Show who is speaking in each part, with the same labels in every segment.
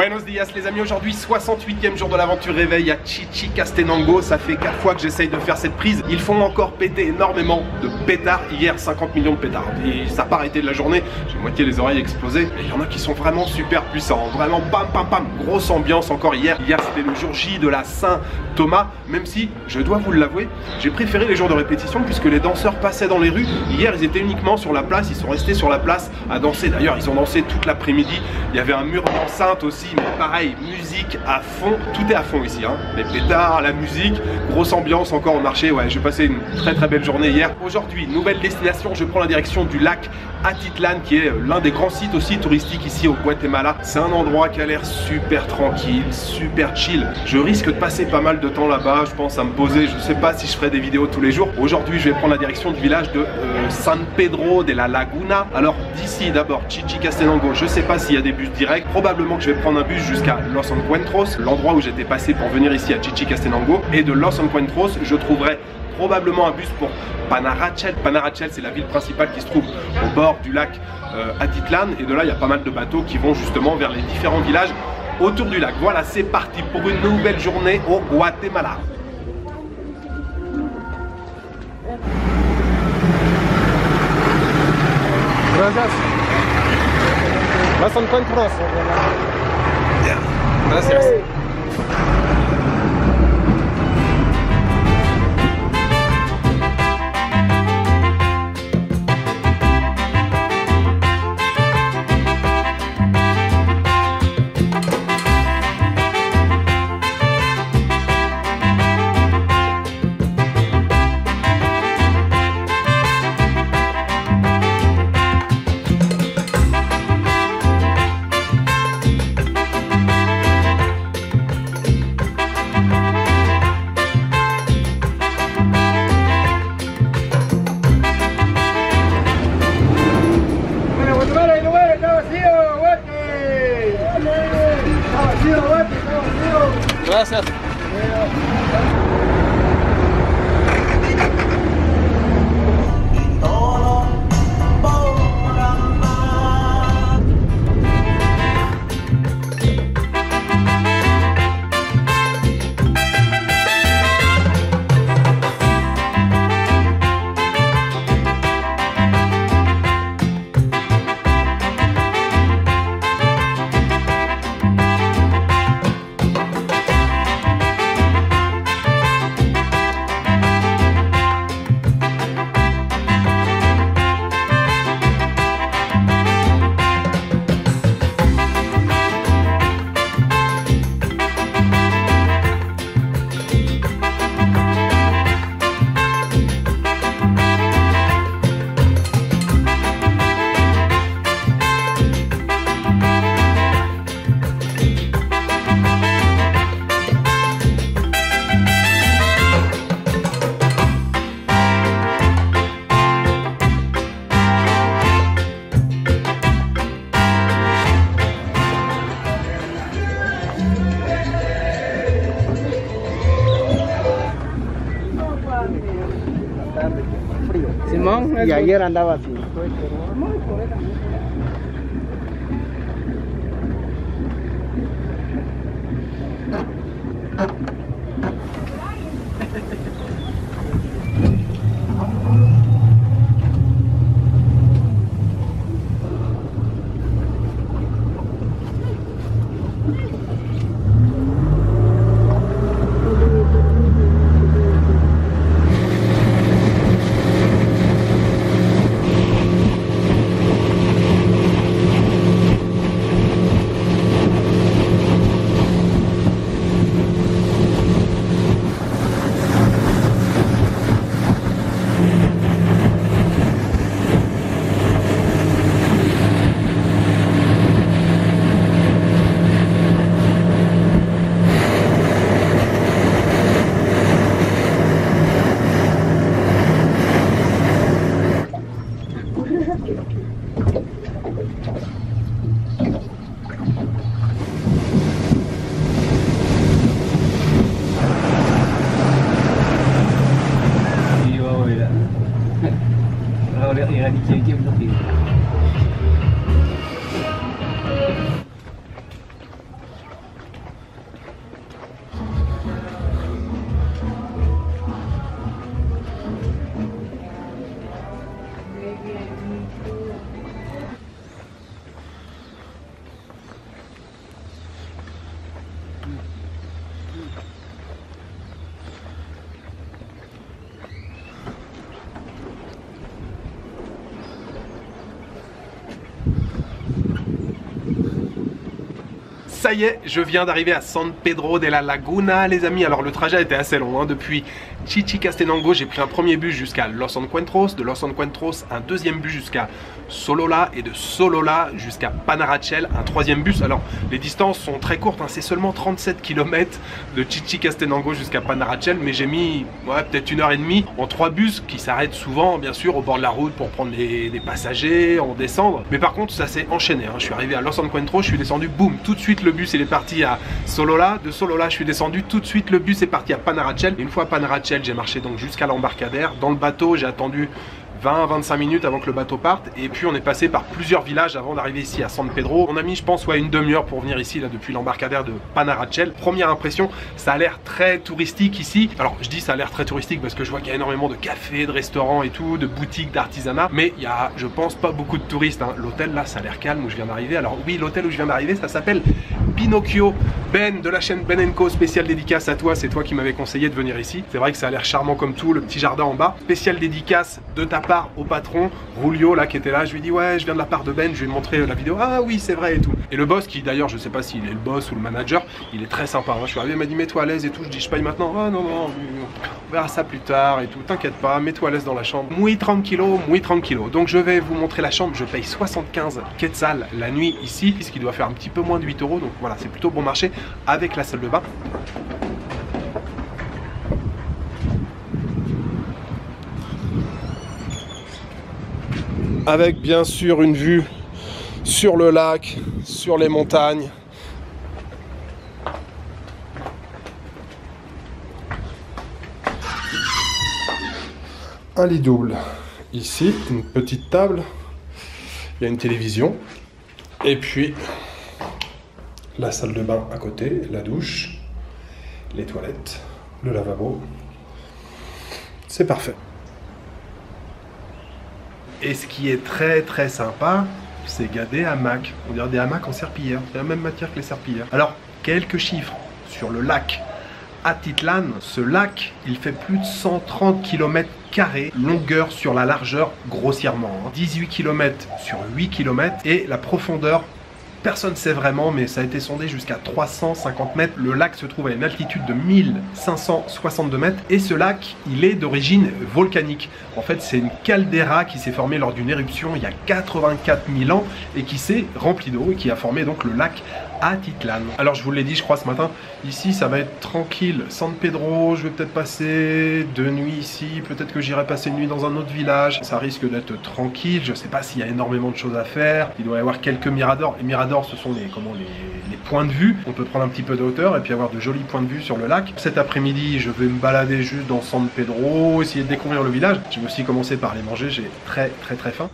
Speaker 1: Buenos dias les amis, aujourd'hui 68e jour de l'aventure réveil à Chichicastenango. Ça fait 4 fois que j'essaye de faire cette prise. Ils font encore péter énormément de pétards. Hier 50 millions de pétards. Et ça n'a pas arrêté de la journée. J'ai moitié les oreilles explosées. Et il y en a qui sont vraiment super puissants. Vraiment pam pam pam. Grosse ambiance encore hier. Hier c'était le jour J de la Saint-Thomas. Même si, je dois vous l'avouer, j'ai préféré les jours de répétition puisque les danseurs passaient dans les rues. Hier ils étaient uniquement sur la place. Ils sont restés sur la place à danser. D'ailleurs ils ont dansé toute l'après-midi. Il y avait un mur d'enceinte aussi. Mais pareil, musique à fond, tout est à fond ici, hein. Les pétards, la musique, grosse ambiance encore au marché. Ouais, j'ai passé une très belle journée hier. Aujourd'hui, nouvelle destination, je prends la direction du lac Atitlan qui est l'un des grands sites aussi touristiques ici au Guatemala. C'est un endroit qui a l'air super tranquille, super chill. Je risque de passer pas mal de temps là-bas, je pense à me poser, je sais pas si je ferai des vidéos tous les jours. Aujourd'hui, je vais prendre la direction du village de San Pedro de la Laguna. Alors d'ici d'abord, Chichicastenango, je sais pas s'il y a des bus directs, probablement que je vais prendre un bus jusqu'à Los Encuentros, l'endroit où j'étais passé pour venir ici à Chichicastenango, et de Los Encuentros, je trouverai probablement un bus pour Panarachel. Panarachel, c'est la ville principale qui se trouve au bord du lac Atitlan, et de là, il y a pas mal de bateaux qui vont justement vers les différents villages autour du lac. Voilà, c'est parti pour une nouvelle journée au Guatemala.
Speaker 2: Gracias. Los Encuentros.
Speaker 1: Bien. Gracias.
Speaker 2: Gracias.
Speaker 3: Simón, y ayer andaba así.
Speaker 1: Ça y est, je viens d'arriver à San Pedro de la Laguna, les amis. Alors le trajet a été assez long, hein. Depuis Chichicastenango, j'ai pris un premier bus jusqu'à Los Encuentros. De Los Encuentros, un deuxième bus jusqu'à Solola. Et de Solola jusqu'à Panarachel, un troisième bus. Alors les distances sont très courtes, hein. C'est seulement 37 km de Chichicastenango jusqu'à Panarachel. Mais j'ai mis peut-être 1h30 en 3 bus qui s'arrêtent souvent, bien sûr, au bord de la route pour prendre des passagers, en descendre. Mais par contre, ça s'est enchaîné, hein. Je suis arrivé à Los Encuentros, je suis descendu, boum, tout de suite le bus il est parti à Solola. De Solola, je suis descendu, tout de suite le bus est parti à Panarachel. Et une fois à Panarachel, j'ai marché donc jusqu'à l'embarcadère. Dans le bateau, j'ai attendu 20-25 minutes avant que le bateau parte. Et puis on est passé par plusieurs villages avant d'arriver ici à San Pedro. On a mis, je pense, une demi-heure pour venir ici, là, depuis l'embarcadère de Panarachel. Première impression, ça a l'air très touristique ici. Alors je dis ça a l'air très touristique parce que je vois qu'il y a énormément de cafés, de restaurants et tout, de boutiques, d'artisanat. Mais il y a, je pense, pas beaucoup de touristes, hein. L'hôtel là, ça a l'air calme où je viens d'arriver. Alors oui, l'hôtel où je viens d'arriver, ça s'appelle Pinocchio. Ben de la chaîne Ben & Co, spécial dédicace à toi, c'est toi qui m'avais conseillé de venir ici. C'est vrai que ça a l'air charmant comme tout, le petit jardin en bas. Spécial dédicace de ta part au patron, Julio là qui était là. Je lui dis ouais, je viens de la part de Ben, je lui ai montré la vidéo. Ah oui, c'est vrai et tout. Et le boss qui d'ailleurs, je sais pas s'il est le boss ou le manager, il est très sympa, hein. Je suis arrivé, il m'a dit mets-toi à l'aise et tout. Je dis je paye maintenant. Ah non, non, on verra ça plus tard et tout. T'inquiète pas, mets-toi à l'aise dans la chambre. Muy tranquilo, muy tranquilo. Donc je vais vous montrer la chambre. Je paye 75 quetzals la nuit ici, ce qui doit faire un petit peu moins de 8 €. Donc voilà, c'est plutôt bon marché avec la salle de bain. Avec bien sûr une vue sur le lac, sur les montagnes. Un lit double ici, une petite table, il y a une télévision et puis la salle de bain à côté, la douche, les toilettes, le lavabo. C'est parfait. Et ce qui est très très sympa, c'est qu'il y a des hamacs. On dirait des hamacs en serpillière. C'est la même matière que les serpillères. Alors, quelques chiffres sur le lac Atitlan. Ce lac, il fait plus de 130 km², longueur sur la largeur grossièrement, hein. 18 km sur 8 km et la profondeur, personne ne sait vraiment, mais ça a été sondé jusqu'à 350 mètres. Le lac se trouve à une altitude de 1562 mètres et ce lac, il est d'origine volcanique. En fait, c'est une caldeira qui s'est formée lors d'une éruption il y a 84 000 ans et qui s'est remplie d'eau et qui a formé donc le lac Atitlan. Alors je vous l'ai dit, je crois, ce matin, ici ça va être tranquille. San Pedro, je vais peut-être passer 2 nuits ici, peut-être que j'irai passer une nuit dans un autre village. Ça risque d'être tranquille, je sais pas s'il y a énormément de choses à faire. Il doit y avoir quelques miradors. Les miradors, ce sont les points de vue. On peut prendre un petit peu de hauteur et puis avoir de jolis points de vue sur le lac. Cet après-midi, je vais me balader juste dans San Pedro, essayer de découvrir le village. Je vais aussi commencer par aller manger, j'ai très faim.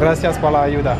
Speaker 2: Gracias por la ayuda.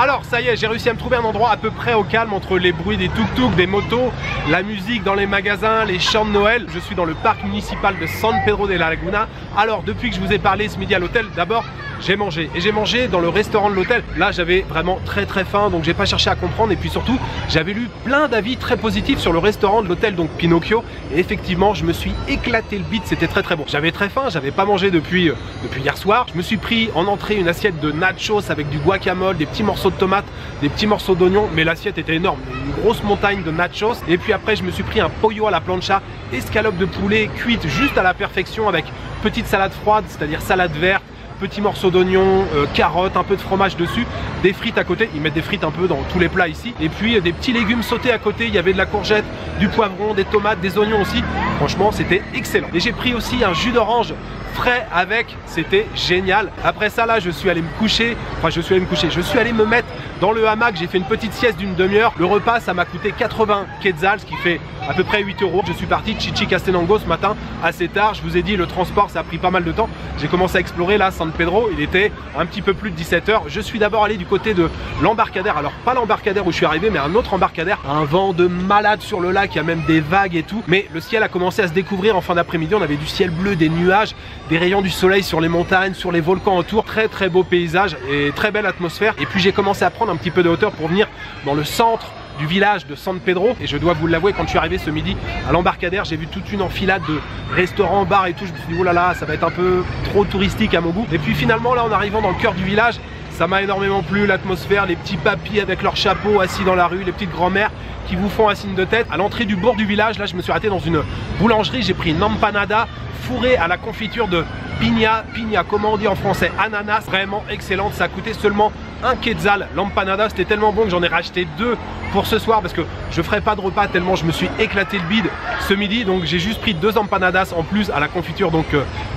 Speaker 1: Alors ça y est, j'ai réussi à me trouver un endroit à peu près au calme entre les bruits des tuk-tuk, des motos, la musique dans les magasins, les chants de Noël. Je suis dans le parc municipal de San Pedro de la Laguna. Alors depuis que je vous ai parlé ce midi à l'hôtel, d'abord j'ai mangé. Et j'ai mangé dans le restaurant de l'hôtel. Là j'avais vraiment très faim, donc j'ai pas cherché à comprendre. Et puis surtout, j'avais lu plein d'avis très positifs sur le restaurant de l'hôtel, donc Pinocchio. Et effectivement, je me suis éclaté le bide, c'était très bon. J'avais très faim, j'avais pas mangé depuis hier soir. Je me suis pris en entrée une assiette de nachos avec du guacamole, des petits morceaux de tomates, des petits morceaux d'oignons. Mais l'assiette était énorme, une grosse montagne de nachos. Et puis après, je me suis pris un pollo à la plancha, escalope de poulet cuite juste à la perfection avec petite salade froide, c'est-à-dire salade verte, petits morceaux d'oignons, carottes, un peu de fromage dessus, des frites à côté, ils mettent des frites un peu dans tous les plats ici, et puis des petits légumes sautés à côté, il y avait de la courgette, du poivron, des tomates, des oignons aussi, franchement c'était excellent. Et j'ai pris aussi un jus d'orange frais avec, c'était génial. Après ça là, je suis allé me coucher, je suis allé me mettre dans le hamac, j'ai fait une petite sieste d'une demi-heure. Le repas ça m'a coûté 80 quetzals, ce qui fait à peu près 8 €. Je suis parti de Chichicastenango ce matin assez tard, je vous ai dit le transport ça a pris pas mal de temps. J'ai commencé à explorer là San Pedro, il était un petit peu plus de 17 h. Je suis d'abord allé du côté de l'embarcadère, alors pas l'embarcadère où je suis arrivé mais un autre embarcadère, un vent de malade sur le lac, il y a même des vagues et tout, mais le ciel a commencé à se découvrir en fin d'après-midi, on avait du ciel bleu, des nuages, des rayons du soleil sur les montagnes, sur les volcans autour, très beau paysage et très belle atmosphère. Et puis j'ai commencé à prendre un petit peu de hauteur pour venir dans le centre du village de San Pedro, et je dois vous l'avouer, quand je suis arrivé ce midi à l'embarcadère, j'ai vu toute une enfilade de restaurants, bars et tout, je me suis dit oh là là, ça va être un peu trop touristique à mon goût. Et puis finalement là, en arrivant dans le cœur du village, ça m'a énormément plu, l'atmosphère, les petits papis avec leurs chapeaux assis dans la rue, les petites grand-mères qui vous font un signe de tête. À l'entrée du bourg du village, là je me suis arrêté dans une boulangerie, j'ai pris une empanada fourrée à la confiture de piña, comment on dit en français, ananas, vraiment excellente, ça a coûté seulement 1 quetzal l'empanada, c'était tellement bon que j'en ai racheté 2 pour ce soir parce que je ferai pas de repas tellement je me suis éclaté le bide ce midi, donc j'ai juste pris 2 empanadas en plus à la confiture donc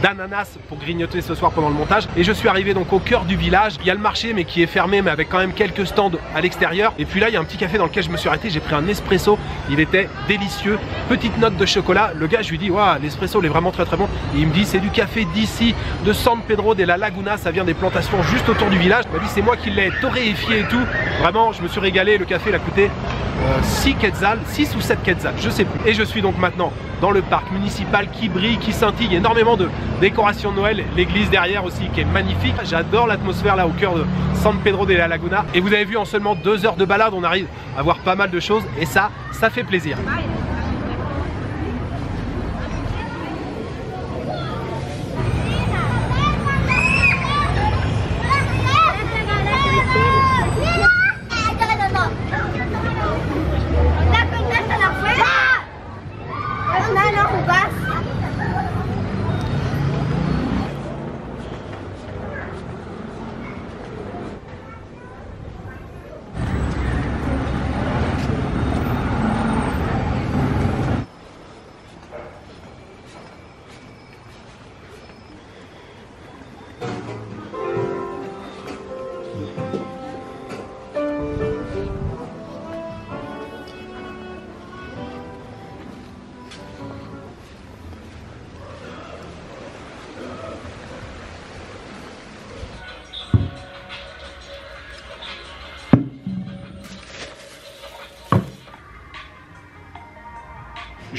Speaker 1: d'ananas pour grignoter ce soir pendant le montage. Et je suis arrivé donc au cœur du village, il y a le marché mais qui est fermé mais avec quand même quelques stands à l'extérieur. Et puis là il y a un petit café dans lequel je me suis arrêté, j'ai pris un espresso, il était délicieux, petite note de chocolat. Le gars je lui dis waouh, l'espresso il est vraiment très bon, et il me dit c'est du café d'ici de San Pedro de la Laguna, ça vient des plantations juste autour du village. Il m'a dit c'est moi qui l'ai torréfié et tout, vraiment je me suis régalé. Le café il a coûté 6 quetzals, 6 ou 7 quetzals, je sais plus. Et je suis donc maintenant dans le parc municipal qui brille, qui scintille, énormément de décorations de Noël, l'église derrière aussi qui est magnifique. J'adore l'atmosphère là au cœur de San Pedro de la Laguna. Et vous avez vu, en seulement 2 heures de balade, on arrive à voir pas mal de choses et ça fait plaisir.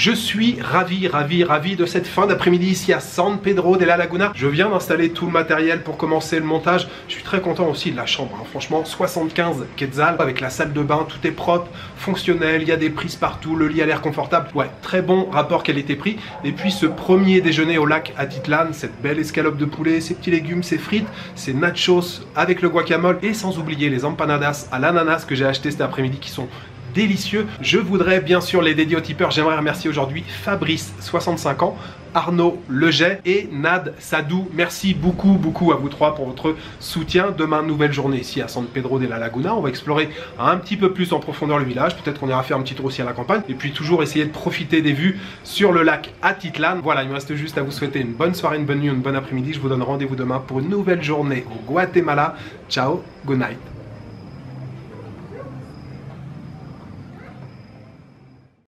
Speaker 1: Je suis ravi de cette fin d'après-midi ici à San Pedro de la Laguna. Je viens d'installer tout le matériel pour commencer le montage. Je suis très content aussi de la chambre, hein. Franchement 75 quetzals avec la salle de bain, tout est propre, fonctionnel, il y a des prises partout, le lit a l'air confortable. Ouais, très bon rapport qualité-prix. Et puis ce premier déjeuner au lac Atitlan, cette belle escalope de poulet, ces petits légumes, ces frites, ces nachos avec le guacamole et sans oublier les empanadas à l'ananas que j'ai acheté cet après-midi qui sont délicieux. Je voudrais bien sûr les dédier aux tipeurs. J'aimerais remercier aujourd'hui Fabrice, 65 ans, Arnaud Leget et Nad Sadou. Merci beaucoup à vous trois pour votre soutien. Demain, nouvelle journée ici à San Pedro de la Laguna. On va explorer un petit peu plus en profondeur le village. Peut-être qu'on ira faire un petit tour aussi à la campagne. Et puis toujours essayer de profiter des vues sur le lac Atitlan. Voilà, il me reste juste à vous souhaiter une bonne soirée, une bonne nuit, une bonne après-midi. Je vous donne rendez-vous demain pour une nouvelle journée au Guatemala. Ciao, good night.